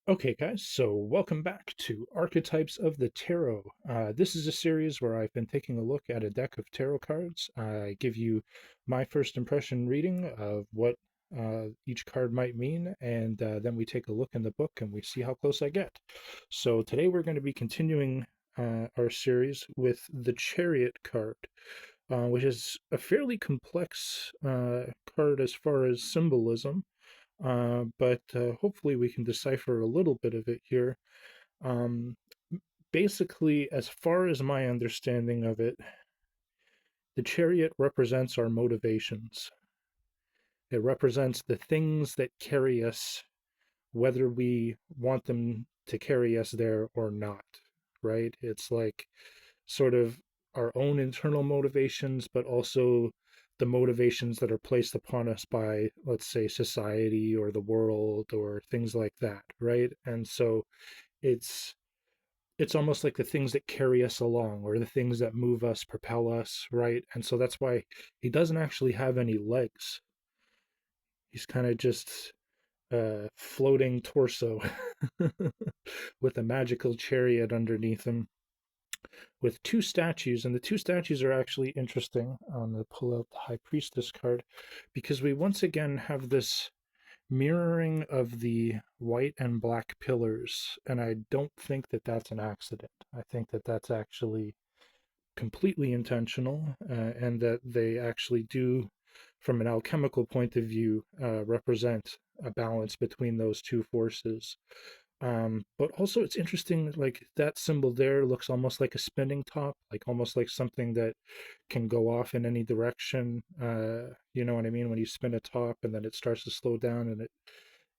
Okay, guys, so welcome back to Archetypes of the Tarot. This is a series where I've been taking a look at a deck of tarot cards. I give you my first impression reading of what each card might mean, and then we take a look in the book and we see how close I get. So today we're going to be continuing our series with the Chariot card, which is a fairly complex card as far as symbolism. But hopefully we can decipher a little bit of it here. Um, Basically, as far as my understanding of it, the chariot represents our motivations. It represents the things that carry us, whether we want them to carry us there or not, right? It's like sort of our own internal motivations, but also the motivations that are placed upon us by, let's say, society or the world or things like that, right? And so it's it's almost like the things that carry us along or the things that move us, propel us, right? And so that's why he doesn't actually have any legs. He's kind of just a floating torso with a magical chariot underneath him with two statues, and the two statues are actually interesting. I'm going to pull out the High Priestess card because we once again have this mirroring of the white and black pillars, and I don't think that that's an accident. I think that that's actually completely intentional, and that they actually do, from an alchemical point of view, represent a balance between those two forces. But also it's interesting, like that symbol there looks almost like a spinning top, like almost like something that can go off in any direction. You know what I mean? When you spin a top and then it starts to slow down and it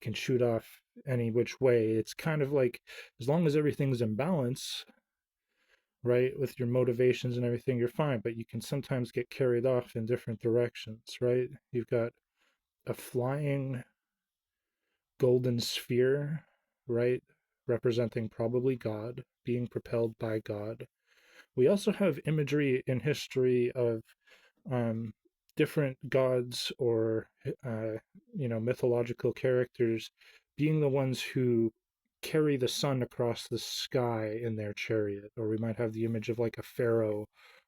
can shoot off any which way. It's kind of like as long as everything's in balance, right, with your motivations and everything, you're fine. But you can sometimes get carried off in different directions, right? You've got a flying golden sphere, right? Representing probably God, being propelled by God. We also have imagery in history of um, different gods or, uh, mythological characters being the ones who carry the sun across the sky in their chariot. Or we might have the image of like a pharaoh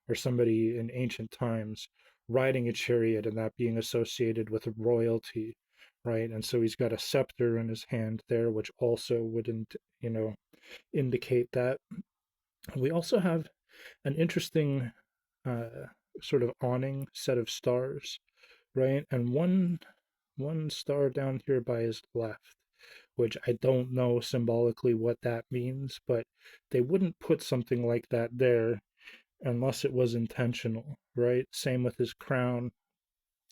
or somebody in ancient times riding a chariot and that being associated with royalty, right? And so he's got a scepter in his hand there, which also wouldn't, indicate that. We also have an interesting uh, sort of awning set of stars, right? And one star down here by his left, which I don't know symbolically what that means, but they wouldn't put something like that there unless it was intentional, right? Same with his crown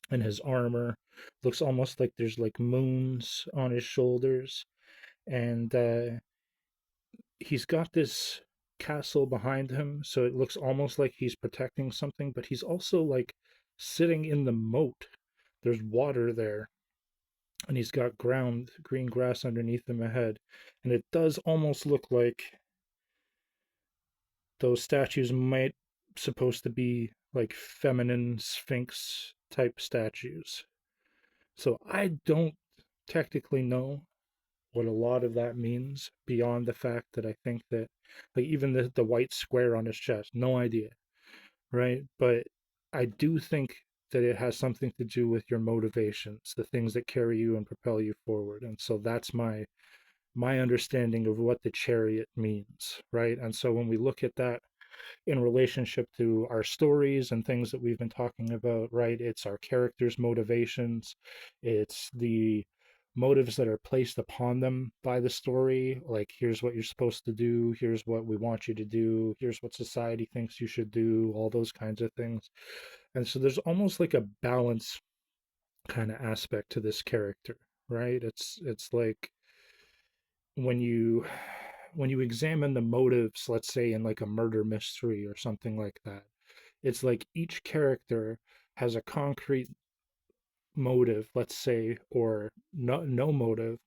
and his armor. Looks almost like there's like moons on his shoulders, and he's got this castle behind him, so it looks almost like he's protecting something, but he's also like sitting in the moat. There's water there, and he's got green grass underneath him ahead. And it does almost look like those statues might supposed to be like feminine sphinx type statues. So I don't technically know what a lot of that means beyond the fact that I think that like even the white square on his chest, no idea, right? But I do think that it has something to do with your motivations, the things that carry you and propel you forward. And so that's my understanding of what the chariot means, right? And so when we look at that in relationship to our stories and things that we've been talking about, right? It's our characters' motivations, it's the motives that are placed upon them by the story. Like, here's what you're supposed to do, here's what we want you to do, here's what society thinks you should do, all those kinds of things. And so there's almost like a balance kind of aspect to this character, right? It's like when you examine the motives, let's say in like a murder mystery or something like that, it's like each character has a concrete motive, let's say, or no motive,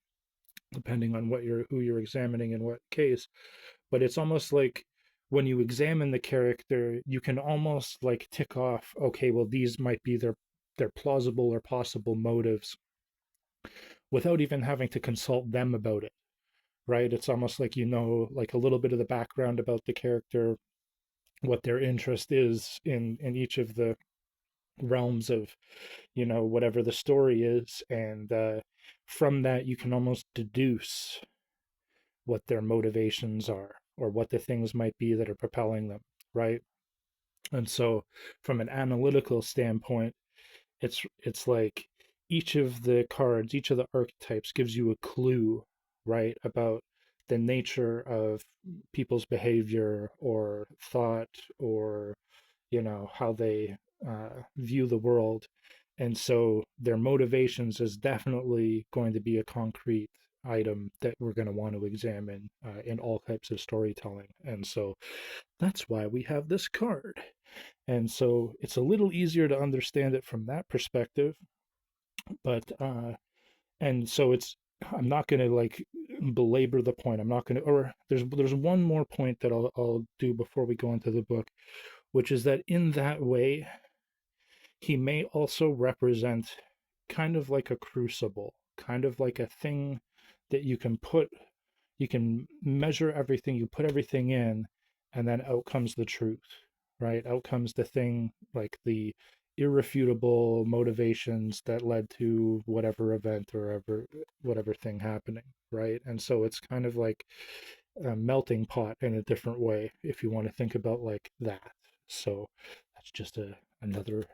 depending on who you're examining in what case. But it's almost like when you examine the character, you can almost like tick off, okay, well, these might be their plausible or possible motives without even having to consult them about it, right? It's almost like you know like a little bit of the background about the character, what their interest is in each of the realms of, you know, whatever the story is, and from that you can almost deduce what their motivations are or what the things might be that are propelling them, right? And so from an analytical standpoint, it's like each of the cards, each of the archetypes gives you a clue, right, about the nature of people's behavior or thought, or you know how they view the world. And so their motivations is definitely going to be a concrete item that we're going to want to examine in all types of storytelling. And so that's why we have this card. And so it's a little easier to understand it from that perspective. But and so it's, I'm not going to like belabor the point. I'm not going to, or there's one more point that I'll do before we go into the book, which is that in that way he may also represent kind of like a crucible, kind of like a thing that you can put, you can measure everything, you put everything in, and then out comes the truth, right? Out comes the thing, like the irrefutable motivations that led to whatever event or whatever thing happening, right? And so it's kind of like a melting pot in a different way, if you want to think about like that. So that's just another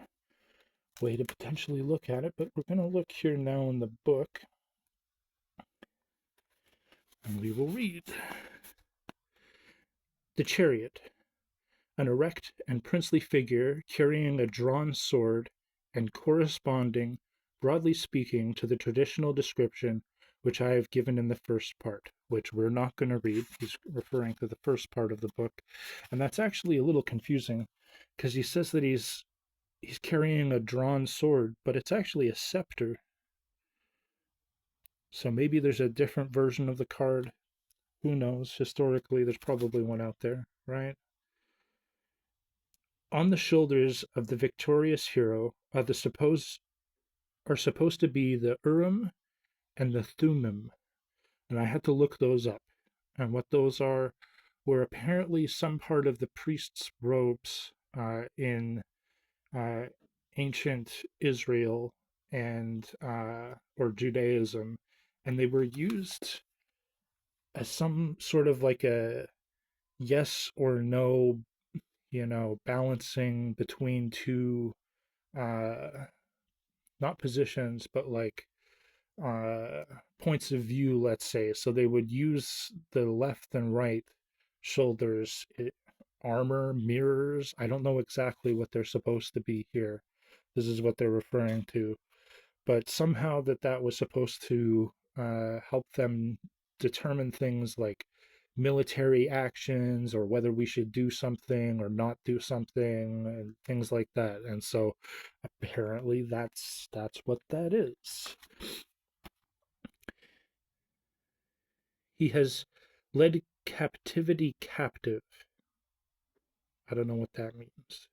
way to potentially look at it. But we're going to look here now in the book, and we will read The Chariot, an erect and princely figure carrying a drawn sword and corresponding, broadly speaking, to the traditional description which I have given in the first part, which we're not going to read. He's referring to the first part of the book. And that's actually a little confusing because he says that he's carrying a drawn sword, but it's actually a scepter. So maybe there's a different version of the card. Who knows? Historically, there's probably one out there, right? On the shoulders of the victorious hero are supposed to be the Urim and the Thummim, and I had to look those up. And what those are were apparently some part of the priest's robes in uh, ancient Israel and or Judaism, and they were used as some sort of like a yes or no, you know, balancing between two uh not positions, but like uh points of view, let's say. So they would use the left and right shoulders, armor, mirrors. I don't know exactly what they're supposed to be here. This is what they're referring to, but somehow that was supposed to help them determine things like military actions or whether we should do something or not do something and things like that. And so apparently that's what that is. He has led captivity captive. I don't know what that means.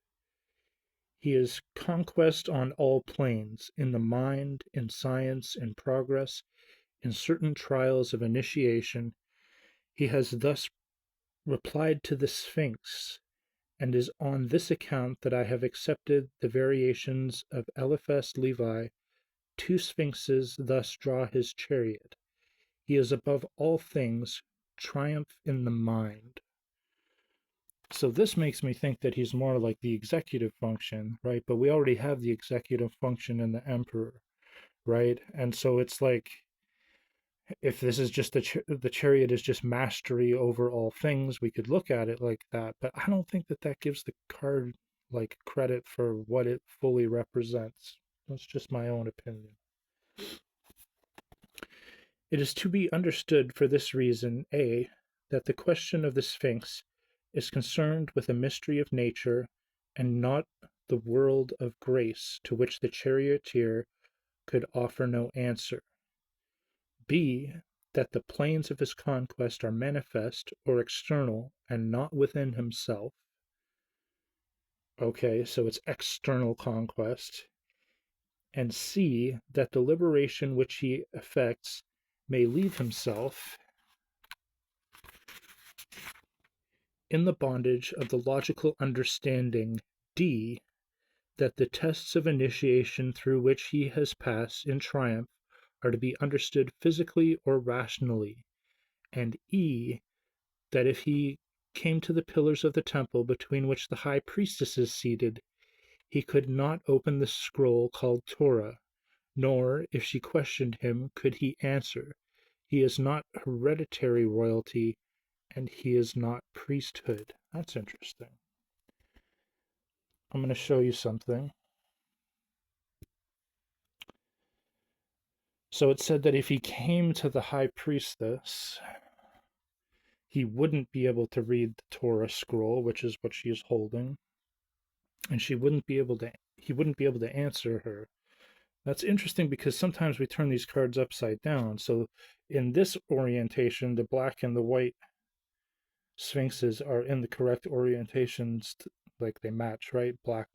He is conquest on all planes, in the mind, in science, in progress, in certain trials of initiation. He has thus replied to the Sphinx, and is on this account that I have accepted the variations of Eliphas Levi. Two sphinxes thus draw his chariot. He is above all things, triumph in the mind. So this makes me think that he's more like the executive function, right? But we already have the executive function in the emperor, right? And so it's like, if this is just the chariot is just mastery over all things, we could look at it like that. But I don't think that gives the card like credit for what it fully represents. That's just my own opinion. It is to be understood for this reason, A, that the question of the Sphinx is concerned with a mystery of nature and not the world of grace, to which the charioteer could offer no answer. B, that the planes of his conquest are manifest or external and not within himself. Okay, so it's external conquest. And C, that the liberation which he effects may leave himself in the bondage of the logical understanding, D, that the tests of initiation through which he has passed in triumph are to be understood physically or rationally, and E, that if he came to the pillars of the temple between which the high priestess is seated, he could not open the scroll called Torah, nor, if she questioned him, could he answer. He is not hereditary royalty, and he is not priesthood. That's interesting. I'm going to show you something. So it said that if he came to the high priestess, he wouldn't be able to read the Torah scroll, which is what she is holding, and he wouldn't be able to answer her. That's interesting because sometimes we turn these cards upside down. So in this orientation, the black and the white sphinxes are in the correct orientations, like they match, right? Black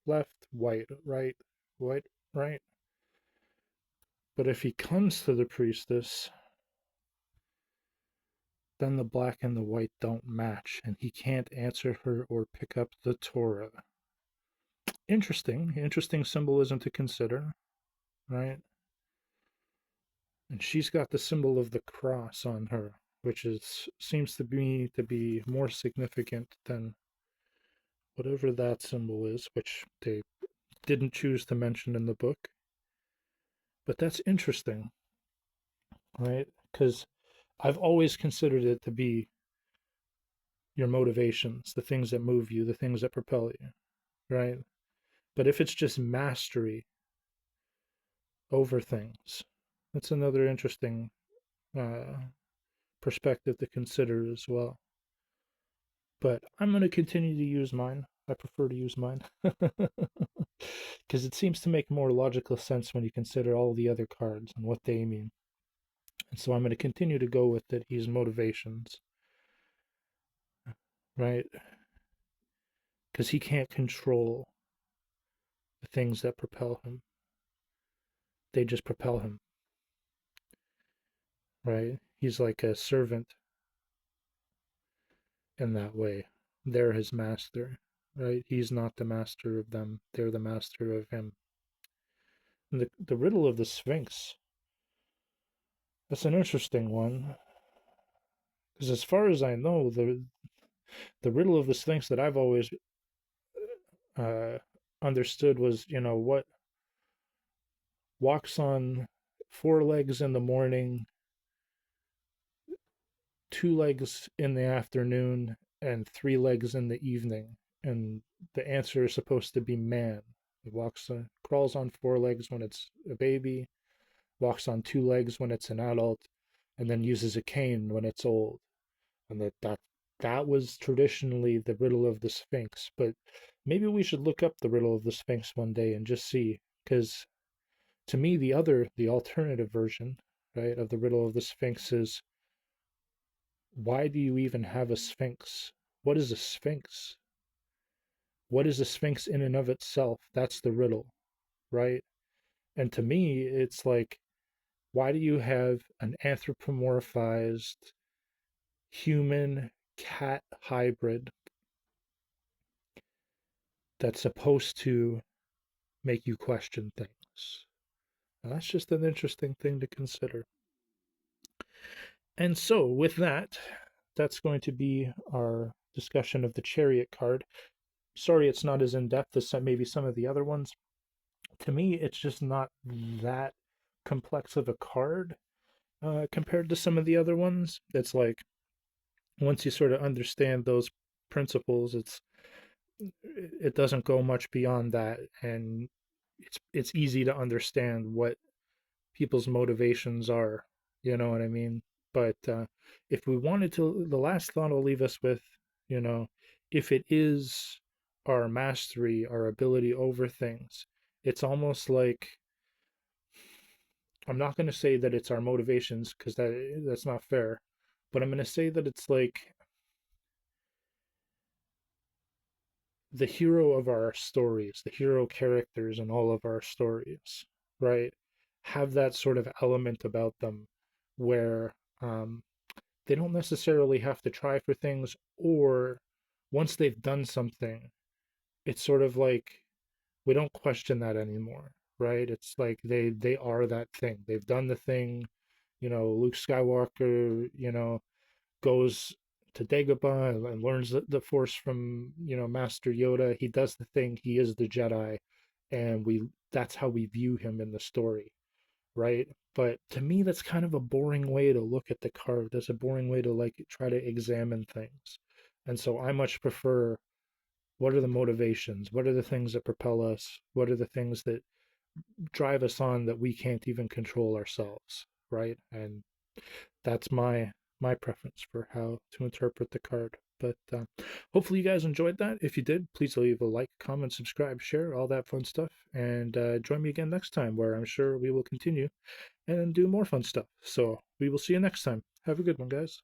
left, white right, white right. But if he comes to the priestess, then the black and the white don't match, and he can't answer her or pick up the Torah. Interesting symbolism to consider, right? And she's got the symbol of the cross on her, which seems to me to be more significant than whatever that symbol is, which they didn't choose to mention in the book. But that's interesting, right? Because I've always considered it to be your motivations, the things that move you, the things that propel you, right? But if it's just mastery over things, that's another interesting uh, perspective to consider as well. But I'm going to continue to use mine. I prefer to use mine because it seems to make more logical sense when you consider all the other cards and what they mean. And so I'm going to continue to go with that he's motivations, right? Because he can't control the things that propel him. They just propel him, right? He's like a servant in that way. They're his master, right? He's not the master of them. They're the master of him. And the riddle of the Sphinx, that's an interesting one. Because as far as I know, the riddle of the Sphinx that I've always uh, understood was, what walks on four legs in the morning, two legs in the afternoon, and three legs in the evening. And the answer is supposed to be man. It crawls on four legs when it's a baby, walks on two legs when it's an adult, and then uses a cane when it's old. And that was traditionally the riddle of the Sphinx. But maybe we should look up the riddle of the Sphinx one day and just see, because to me the alternative version, right, of the riddle of the Sphinx is, why do you even have a Sphinx? What is a Sphinx? What is a Sphinx in and of itself? That's the riddle, right? And to me, it's like, why do you have an anthropomorphized human cat hybrid that's supposed to make you question things? Now, that's just an interesting thing to consider. And so, with that, that's going to be our discussion of the Chariot card. Sorry it's not as in depth as maybe some of the other ones. To me, it's just not that complex of a card compared to some of the other ones. It's like, once you sort of understand those principles, it doesn't go much beyond that, and it's easy to understand what people's motivations are. You know what I mean? But if we wanted to, the last thought I'll leave us with, you know, if it is our mastery, our ability over things, it's almost like, I'm not going to say that it's our motivations because that's not fair, but I'm going to say that it's like the hero of our stories, the hero characters in all of our stories, right, have that sort of element about them where they don't necessarily have to try for things, or once they've done something, it's sort of like we don't question that anymore, right? It's like they are that thing. They've done the thing. Luke Skywalker, goes to Dagobah and learns the Force from Master Yoda. He does the thing. He is the Jedi, and we that's how we view him in the story, right? But to me, that's kind of a boring way to look at the card. That's a boring way to like try to examine things. And so I much prefer, what are the motivations? What are the things that propel us? What are the things that drive us on that we can't even control ourselves, right? And that's my preference for how to interpret the card. But hopefully you guys enjoyed that. If you did, please leave a like, comment, subscribe, share, all that fun stuff. And join me again next time, where I'm sure we will continue and do more fun stuff. So we will see you next time. Have a good one, guys.